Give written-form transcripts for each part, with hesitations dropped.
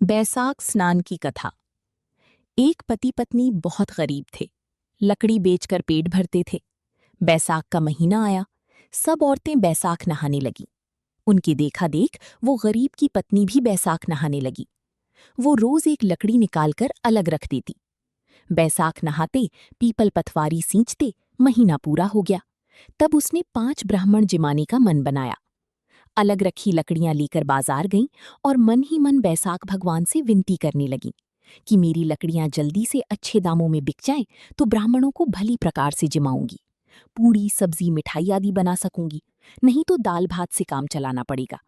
बैसाख स्नान की कथा। एक पति पत्नी बहुत गरीब थे। लकड़ी बेचकर पेट भरते थे। बैसाख का महीना आया। सब औरतें बैसाख नहाने लगीं। उनकी देखा देख वो गरीब की पत्नी भी बैसाख नहाने लगी। वो रोज एक लकड़ी निकालकर अलग रख देती। बैसाख नहाते, पीपल पथवारी सींचते, महीना पूरा हो गया। तब उसने 5 ब्राह्मण जिमाने का मन बनाया। अलग रखी लकड़ियां लेकर बाजार गईं और मन ही मन बैसाख भगवान से विनती करने लगीं कि मेरी लकड़ियां जल्दी से अच्छे दामों में बिक जाएं तो ब्राह्मणों को भली प्रकार से जिमाऊंगी। पूड़ी सब्जी मिठाई आदि बना सकूंगी, नहीं तो दाल भात से काम चलाना पड़ेगा।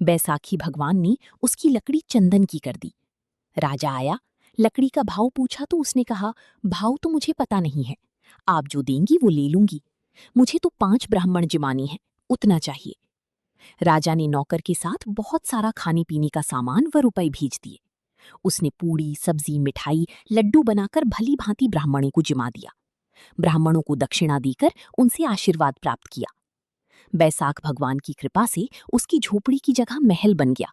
बैसाखी भगवान ने उसकी लकड़ी चंदन की कर दी। राजा आया, लकड़ी का भाव पूछा तो उसने कहा, भाव तो मुझे पता नहीं है, आप जो देंगी वो ले लूंगी। मुझे तो 5 ब्राह्मण जिमाने हैं, उतना चाहिए। राजा ने नौकर के साथ बहुत सारा खाने पीने का सामान व रुपए भेज दिए। उसने पूड़ी सब्जी मिठाई लड्डू बनाकर भली भांति ब्राह्मणों को जिमा दिया। ब्राह्मणों को दक्षिणा देकर उनसे आशीर्वाद प्राप्त किया। बैसाख भगवान की कृपा से उसकी झोपड़ी की जगह महल बन गया।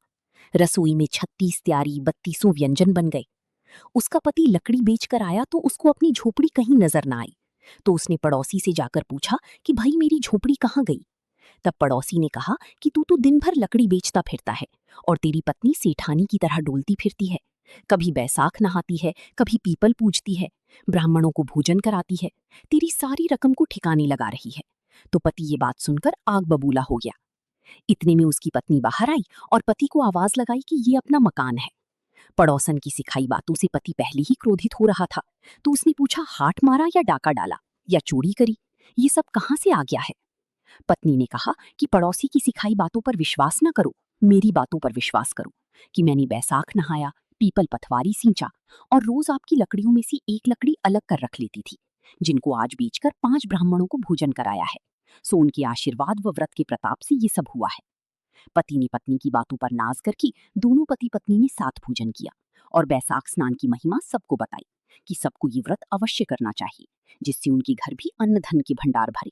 रसोई में 36 त्यारी 32 व्यंजन बन गए। उसका पति लकड़ी बेचकर आया तो उसको अपनी झोपड़ी कहीं नजर न आई। तो उसने पड़ोसी से जाकर पूछा कि भाई मेरी झोपड़ी कहाँ गई। तब पड़ोसी ने कहा कि तू तो दिन भर लकड़ी बेचता फिरता है और तेरी पत्नी सेठानी की तरह डोलती फिरती है। कभी बैसाख नहाती है, कभी पीपल पूजती है, ब्राह्मणों को भोजन कराती है, तेरी सारी रकम को ठिकाने लगा रही है। तो पति ये बात सुनकर आग बबूला हो गया। इतने में उसकी पत्नी बाहर आई और पति को आवाज लगाई कि ये अपना मकान है। पड़ोसन की सिखाई बातों से पति पहले ही क्रोधित हो रहा था। तो उसने पूछा, हाथ मारा या डाका डाला या चोरी करी, ये सब कहाँ से आ गया है। पत्नी ने कहा कि पड़ोसी की सिखाई बातों पर विश्वास न करो, मेरी बातों पर विश्वास करो कि मैंने बैसाख नहाया, पीपल पथवारी सींचा और रोज आपकी लकड़ियों में से एक लकड़ी अलग कर रख लेती थी, जिनको आज बेचकर 5 ब्राह्मणों को भोजन कराया है। सो उनके आशीर्वाद व व्रत के प्रताप से ये सब हुआ है। पति ने पत्नी की बातों पर नाज करके दोनों पति पत्नी ने साथ भोजन किया और बैसाख स्नान की महिमा सबको बताई कि सबको ये व्रत अवश्य करना चाहिए, जिससे उनके घर भी अन्न धन के भंडार भरे।